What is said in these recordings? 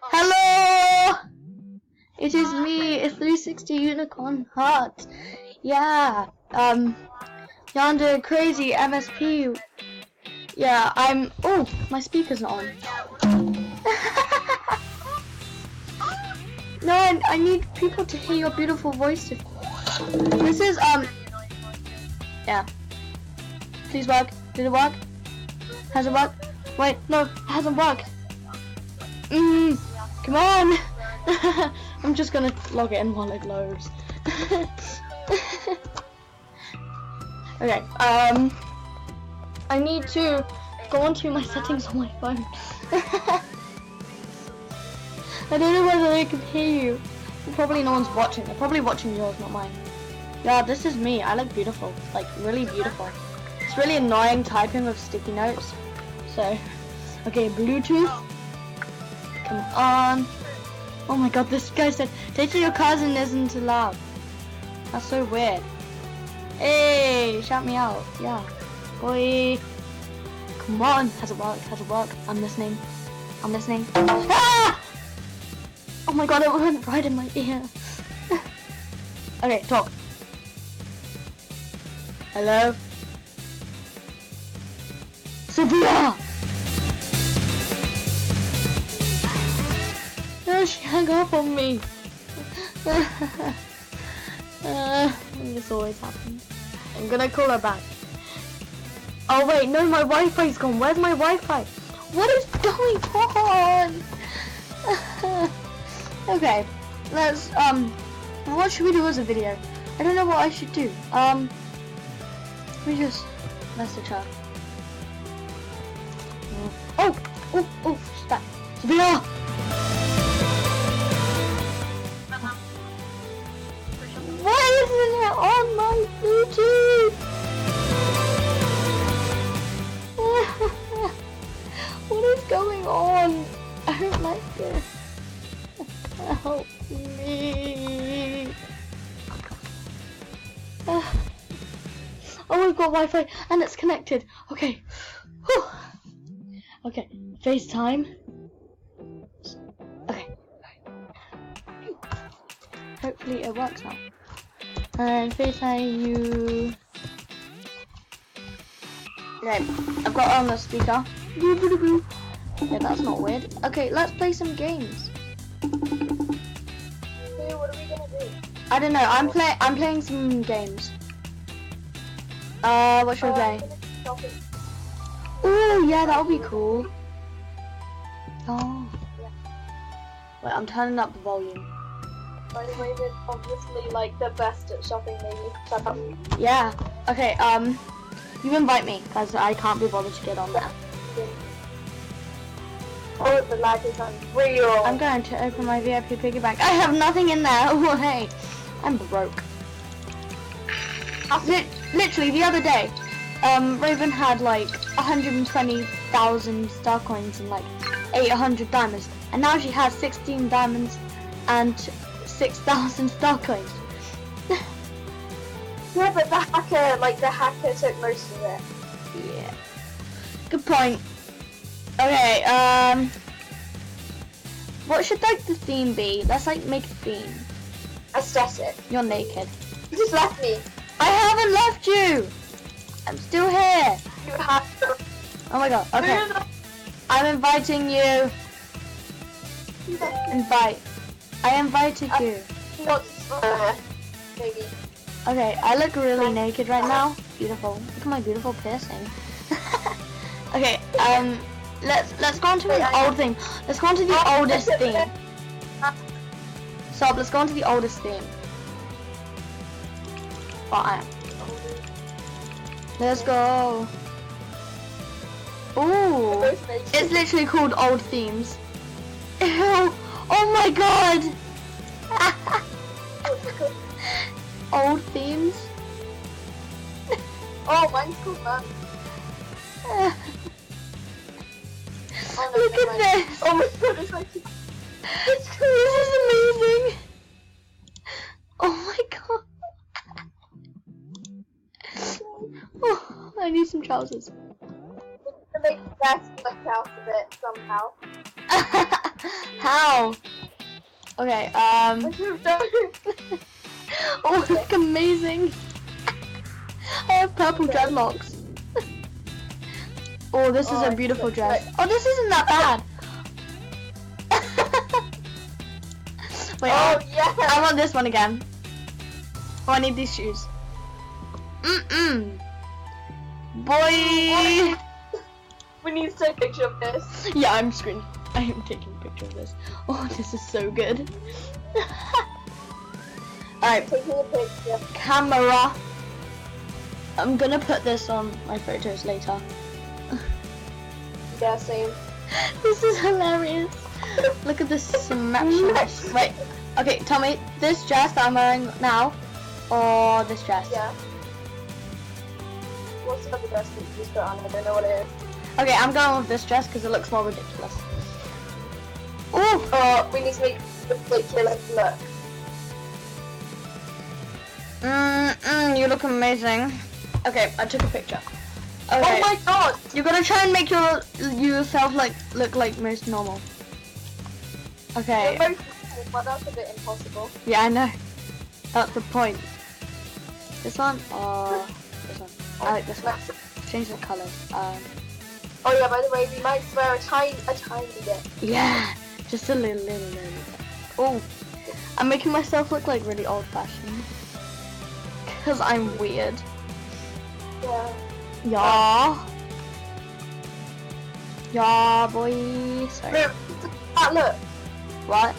Hello! It is me, a 360 unicorn heart. Yeah, yonder crazy MSP. Yeah, oh, my speaker's not on. No, I need people to hear your beautiful voice. This is, yeah. Please work. Did it work? Has it worked? Wait, no, it hasn't worked. Come on! I'm just gonna log it in while it loads. Okay, I need to go onto my settings on my phone. I don't know whether they can hear you. Probably no one's watching. They're probably watching yours, not mine. Yeah, this is me. I look beautiful. Like, really beautiful. It's really annoying typing with sticky notes. So, okay, Bluetooth. Come on. Oh my god, this guy said, dating your cousin isn't allowed. That's so weird. Hey, shout me out. Yeah. Boy. Come on. Has it worked? Has it worked? I'm listening. I'm listening. Ah! Oh my god, it went right in my ear. Okay, talk. Hello? Sophia! No, she hung up on me. This always happens. I'm gonna call her back. Oh wait, no, my Wi-Fi's gone. Where's my Wi-Fi? What is going on? Okay, let's, what should we do as a video? I don't know what I should do. We just message her. Oh, she's back. Sophia! Why isn't it on my Bluetooth? What is going on? I don't like this. Help me. Oh, we've got Wi-Fi and it's connected. Okay. Whew. Okay. FaceTime. Okay. Hopefully it works now. And FaceTime you. Okay, I've got it on the speaker. Yeah, that's not weird. Okay, let's play some games. Hey, what are we gonna do? I don't know. I'm playing some games. What should we play? Oh yeah, that would be cool. Oh. Yeah. Wait, I'm turning up the volume. By the way, they're obviously like the best at shopping. Maybe shut up. Yeah. Okay. You invite me because I can't be bothered to get on there. Oh, the lag is unreal. I'm going to open my VIP piggy bank. I have nothing in there. Oh hey, I'm broke. Literally the other day, Raven had like 120,000 star coins and like 800 diamonds, and now she has 16 diamonds and 6,000 star coins. Yeah, but the hacker took most of it. Yeah. Good point. Okay, what should like the theme be? Let's like make a theme. Aesthetic. You're naked. You just left me. I haven't left you! I'm still here! You have to. Oh my god, okay. I'm inviting you. Invite. I invited you. Maybe. Okay, I look really naked right now. Beautiful. Look at my beautiful piercing. Okay, let's go on to an old theme. Let's go on to the oldest theme. Stop, let's go on to the oldest theme. Fine. Let's go. Ooh, it's literally called old themes. Ew. Oh my god. Old themes. Oh, mine's cool, man. Look at this. Oh my god, it's like... This is amazing. Oh my god. Oh, I need some trousers. To make the best look out of it somehow. How? Okay, oh, look amazing! I have purple dreadlocks. Oh, this is a beautiful dress. Oh, this isn't that bad. Wait, yeah. I want this one again. Oh, I need these shoes. Boy! We need to take a picture of this. Yeah, I am taking a picture of this. Oh, this is so good. Alright, Taking a picture. camera. I'm gonna put this on my photos later. Yeah, same. This is hilarious. Look at this snapshot. Wait, okay, tell me this dress that I'm wearing now, or this dress? Yeah. What's the other dress that you just put on? I don't know what it is. Okay, I'm going with this dress because it looks more ridiculous. Ooh! Oh, we need to make the ridiculous look. You look amazing. Okay, I took a picture. Okay. Oh my god! You gotta try and make yourself look like most normal. Okay. You're both normal, but that's a bit impossible. Yeah, I know. That's the point. This one or this one? I like this one. Change the colours. Oh yeah, by the way, we might swear a tiny bit. Yeah, just a little bit. Oh, I'm making myself look like really old-fashioned. Cause I'm weird. Yeah. Yeah. Yeah, boy. Sorry. Look. What?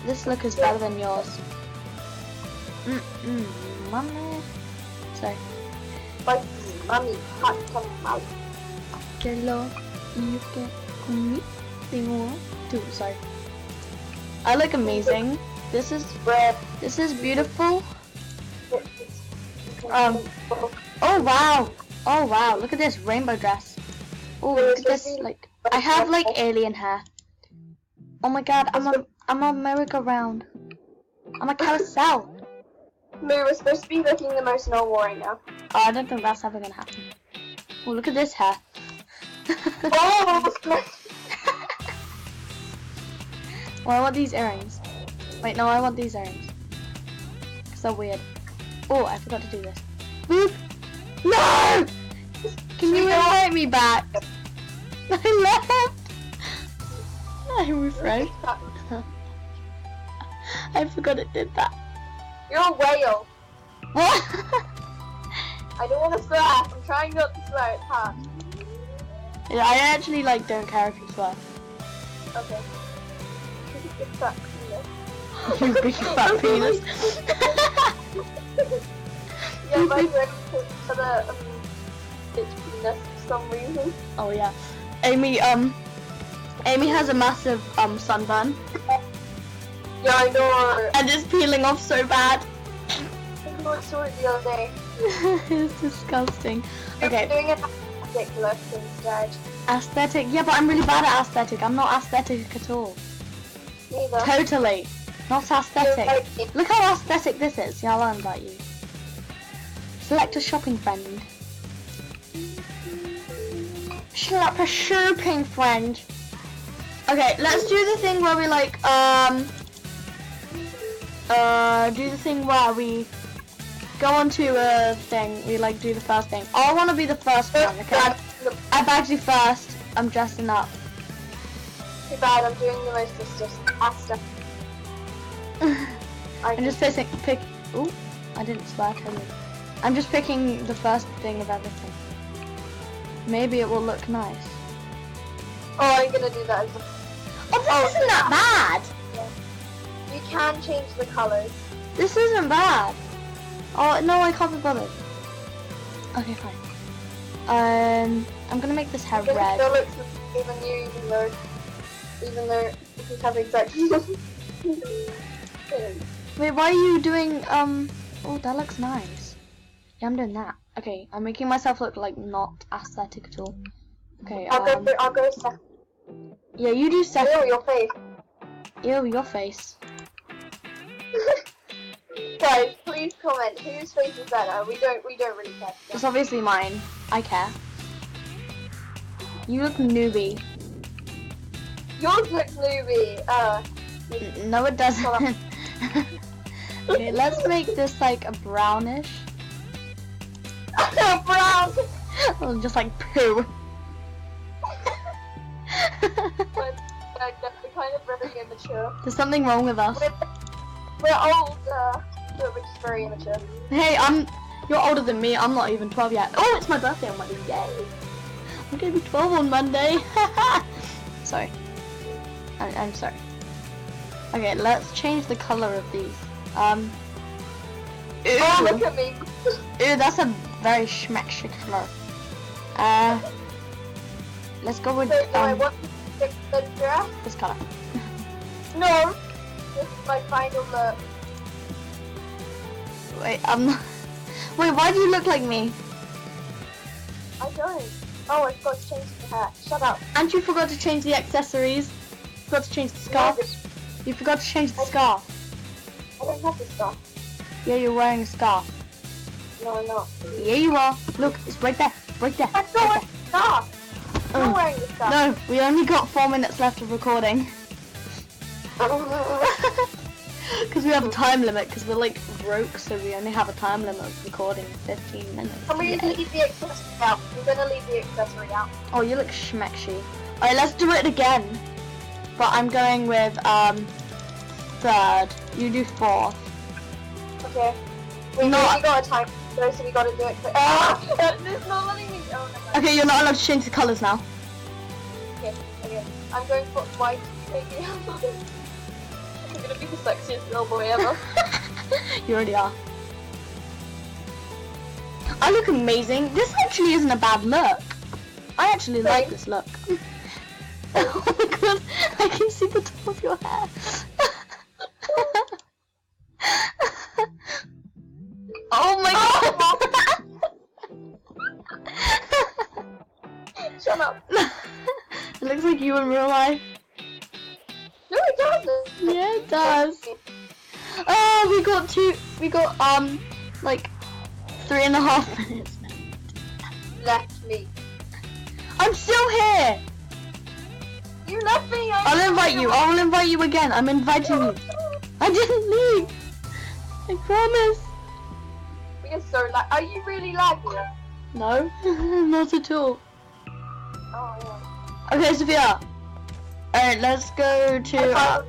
This look is better than yours. Mummy. Sorry. Like, mommy, hot tamale. Hello, you can me too. Sorry. I look amazing. This is beautiful. Oh wow. Oh wow. Look at this rainbow dress. Oh, look at this. Like I have like alien hair. Oh my god. I'm a merry-go-round. I'm a carousel. Moo, we're supposed to be looking the most normal right now. Oh, I don't think that's ever gonna happen. Oh, look at this hair. Oh! Well, I want these earrings. Wait, no, I want these earrings. Cause they're weird. Oh, I forgot to do this. Boop! No! Can you invite me back? I left! I refreshed. I forgot it did that. You're a whale. What? I don't want to swear. I'm trying not to swear. It's hard. Yeah, I actually like don't care if you swear. Okay. Big fat penis. You big fat penis. Yeah, by the way, for the bitch penis for some reason. Oh yeah. Amy has a massive sunburn. Yeah, I know. And it's peeling off so bad. I saw it the other day. It's disgusting. Okay. Doing it ridiculous instead. Aesthetic. Yeah, but I'm really bad at aesthetic. I'm not aesthetic at all. Neither. Totally. Not aesthetic. Like, Look how aesthetic this is. Yeah, I'll invite you. Select a shopping friend. Select a shopping friend. Okay, let's do the thing where we like do the thing where we go onto a thing. We like do the first thing. I want to be the first one. Okay. I bagged you first. I'm dressing up. Too bad. I'm doing the most aesthetic. I'm just pick. Ooh, I didn't swear totally. I'm just picking the first thing of everything. Maybe it will look nice. Oh, I'm gonna do that as well. Oh, this isn't that bad. Yeah. You can change the colours. This isn't bad. Oh no, I can't be bothered. Okay, fine. I'm gonna make this hair It red. still looks the same on you, even though you have exactly. Wait, why are you doing oh, that looks nice. Yeah, I'm doing that. Okay, I'm making myself look like not aesthetic at all. Okay, I'll go second. yeah, you do second. Ew, your face. Ew, your face. Guys, please comment whose face is better. We don't really care. It's obviously mine. I care. You look newbie. Yours looks newbie. No, it doesn't. Okay, let's make this like a brownish. Brown. Oh, just like poo. But we're kind of very immature. There's something wrong with us. We're old, but we're just very immature. Hey, you're older than me. I'm not even 12 yet. Oh, it's my birthday on Monday. Yay! I'm gonna be 12 on Monday. Sorry. I'm sorry. Okay, let's change the color of these. Ew. Oh, look at me. Ew, that's a very schmecksy color. Let's go with So, I want to pick the dress. this color. No. This is my final look. Wait, wait, why do you look like me? I don't. Oh, I forgot to change the hair. Shut up. And you forgot to change the accessories. Forgot to change the scarf. You forgot to change the scarf. I don't have this stuff. Yeah, you're wearing a scarf. No, I'm not. Yeah, you are. Look, it's right there. Right there. I'm not wearing the stuff. I'm not wearing the stuff. No, we only got 4 minutes left of recording. Because we have a time limit, because we're like broke, so we only have a time limit of recording 15 minutes. Can we leave the accessory out? I'm gonna leave the accessory out. Oh, you look schmecksy. Alright, let's do it again. But I'm going with, third. You do fourth. Okay. We got a time, so we gotta do it quick. It's not letting me. Oh, no. Okay, you're not allowed to change the colours now. Okay. I'm going for white. Maybe. I'm gonna be the sexiest little boy ever. You already are. I look amazing. This actually isn't a bad look. I actually like this look. Oh my god, I can see the top of your hair. Oh my god. Shut up. It looks like you in real life. No, it doesn't. Yeah, it does. Oh, we got like 3.5 minutes Left me. I'm still here. You left me. I'll invite you. I will invite you again. I'm inviting you. I didn't leave. I promise. We are so lag. Are you really laggy? No, not at all. Oh yeah. Okay, Sophia. Alright, let's go to,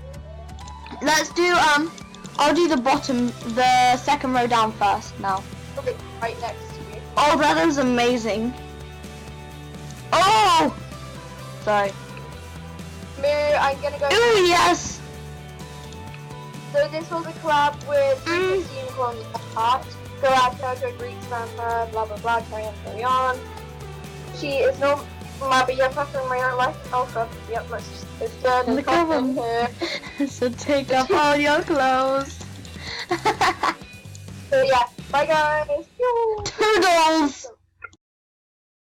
let's do, I'll do the bottom, the second row down first now. Okay, right next to you. Oh, that is amazing. Oh! Sorry. I'm gonna go. Ooh, yes! So this was a collab with Princess Unicorn's Heart. Go out, go Greek Santa, blah blah blah, carry on. She is no my BFF in real life. Oh god, yep, let's turn and come in here. So take off all your clothes. So yeah, bye guys. Toodles!